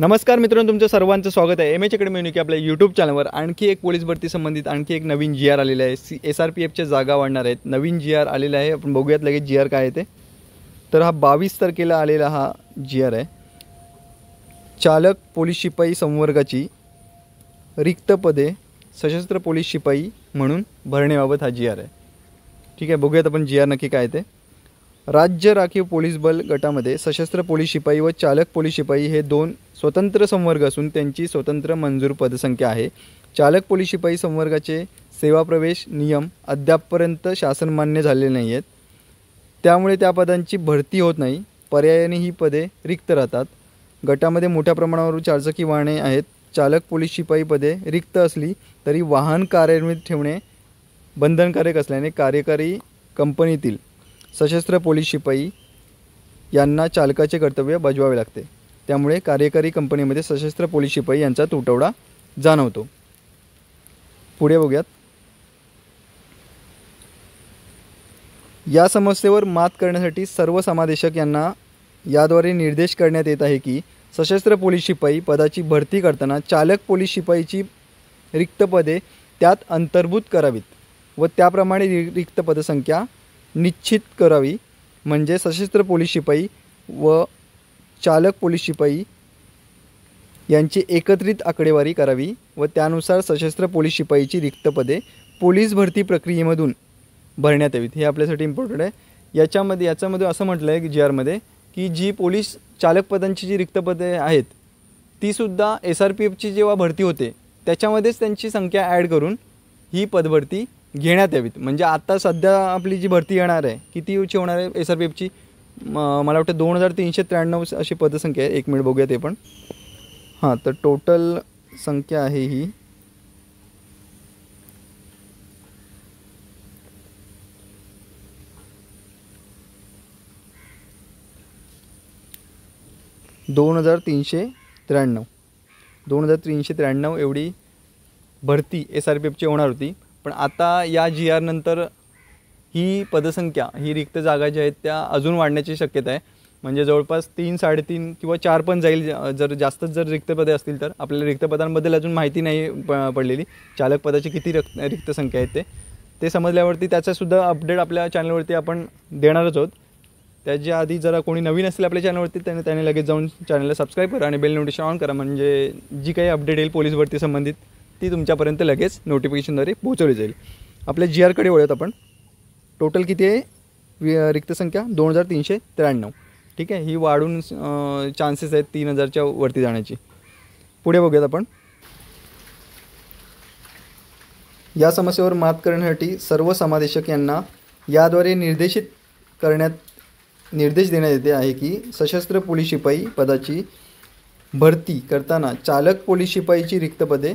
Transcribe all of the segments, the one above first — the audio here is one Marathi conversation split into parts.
नमस्कार मित्रांनो, तुमचं सर्वांचं स्वागत आहे एम एच अकॅडमी युनिक आपल्या यूट्यूब चॅनलवर। आणखी एक पोलीस भरती संबंधित आणखी एक नवीन जी आर आलेला आहे। SRPFच्या जागा वाढणार आहेत। नवीन जी आर आलेला आहे, आपण बघूयात लगेच जी आर काय आहे ते। तर हा 22 तारखेला आलेला हा जी आर आहे। चालक पोलीस शिपाई संवर्गाची रिक्त पदे सशस्त्र पोलीस शिपाई म्हणून भरण्याबाबत हा जी आर आहे। ठीक आहे, बघूयात आपण जी आर नक्की काय आहे ते। राज्य राखीव पोलीस बल गटामध्ये सशस्त्र पोलीस शिपाई व चालक पोलीस शिपाई हे दोन स्वतंत्र संवर्ग असून त्यांची स्वतंत्र मंजूर पदसंख्या आहे। चालक पोलीस शिपाई संवर्गाचे सेवा प्रवेश नियम अद्यापपर्यंत शासन मान्य झालेले नाही आहेत, त्यामुळे त्या पदांची भरती होत नाही। पर्यायाने ही पदे रिक्त राहतात। गटामध्ये मोठ्या प्रमाणावर चारचाकी वाहने आहेत। चालक पोलीस शिपाई पदे रिक्त असली तरी वाहन कार्यान्वित ठेवणे बंधनकारक असल्याने कार्यकारी कंपनीतील सशस्त्र पोलीस शिपाई यांना चालकाचे कर्तव्य बजावावे लागते। त्यामुळे कार्यकारी कंपनीमध्ये सशस्त्र पोलीस शिपाई यांचा तुटवडा जाणवतो। पुढे बघूयात। या समस्येवर मात करण्यासाठी सर्वसमावेशक यांना याद्वारे निर्देश करण्यात येत आहे की सशस्त्र पोलीस शिपाई पदाची भरती करताना चालक पोलीस शिपाईची रिक्त पदे त्यात अंतर्भूत करावीत व त्याप्रमाणे रिक्त पदसंख्या निश्चित करावी। म्हणजे सशस्त्र पोलीस शिपाई व चालक पोलीस शिपाई यांची एकत्रित आकडेवारी करावी व त्यानुसार सशस्त्र पोलीस शिपाईची रिक्त पदे पोलीस भरती प्रक्रियेमधून भरण्यात यावीत। हे आपल्यासाठी इम्पॉर्टंट आहे। याच्यामध्ये असं म्हटलं आहे की जी आरमध्ये की जी पोलीस चालक पदांची जी रिक्त पदे आहेत तीसुद्धा SRPFची जेव्हा भरती होते त्याच्यामध्येच त्यांची संख्या ॲड करून ही पदभरती घेण्यात यावीत। म्हणजे आता सध्या आपली जी भरती येणार आहे कितीची होणार आहे SRPFची, मला वाटतं 2393 अशी पदसंख्या आहे। एक मिनिट बघूया ते पण। हां, तर टोटल संख्या आहे ही 2393 एवढी भरती SRPFची होणार होती। पण आता या जी आर नंतर ही पदसंख्या, ही रिक्त जागा ज्या आहेत त्या अजून वाढण्याची शक्यता आहे। म्हणजे जवळपास 3, 3.5 किंवा 4 पण जाईल। जर जर रिक्त पदे असतील तर आपल्याला रिक्त पदांबद्दल अजून माहिती नाही पडलेली। चालक पदाची किती रिक्त संख्या आहेत ते समजल्यावरती त्याचासुद्धा अपडेट आपल्या चॅनलवरती आपण देणारच आहोत। त्याच्या आधी जरा कोणी नवीन असेल आपल्या चॅनलवरती त्याने लगेच जाऊन चॅनलला सबस्क्राईब करा आणि बेल नोटिफिकेशन ऑन करा। म्हणजे जी काही अपडेट येईल पोलीस भरती संबंधित ती तुमच्यापर्यंत लगेच नोटिफिकेशनद्वारे पोहोचवली जाईल। आपल्या जी आरकडे वळूयात आपण। टोटल किती आहे रिक्त संख्या? 2393। ठीक आहे, ही वाढून चान्सेस आहेत 3000च्या वरती जाण्याची। पुढे बघूयात आपण। या समस्येवर मात करण्यासाठी सर्व समावेशक यांना याद्वारे निर्देश देण्यात येते आहे की सशस्त्र पोलीस शिपाई पदाची भरती करताना चालक पोलीस शिपाईची रिक्त पदे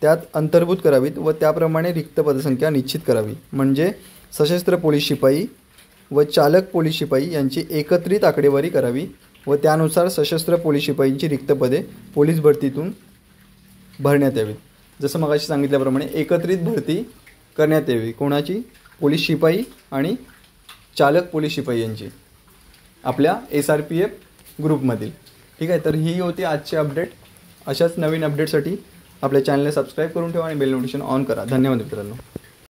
त्यात अंतर्भूत करावीत व त्याप्रमाणे रिक्त पदसंख्या निश्चित करावी। म्हणजे सशस्त्र पोलीस शिपाई व चालक पोलीस शिपाई यांची एकत्रित आकडेवारी करावी व त्यानुसार सशस्त्र पोलीस शिपाईंची रिक्त पदे पोलीस भरतीतून भरण्यात यावीत। जसं मगाशी सांगितल्याप्रमाणे एकत्रित भरती करण्यात यावी। कोणाची? पोलीस शिपाई आणि चालक पोलीस शिपाई यांची आपल्या SRPF ग्रुपमधील। ठीक आहे, तर ही होती आजची अपडेट। अशाच नवीन अपडेटसाठी आपल्या चॅनलला सबस्क्राईब करून ठेवा आणि बेल नोटिफिकेशन ऑन करा। धन्यवाद मित्रांनो।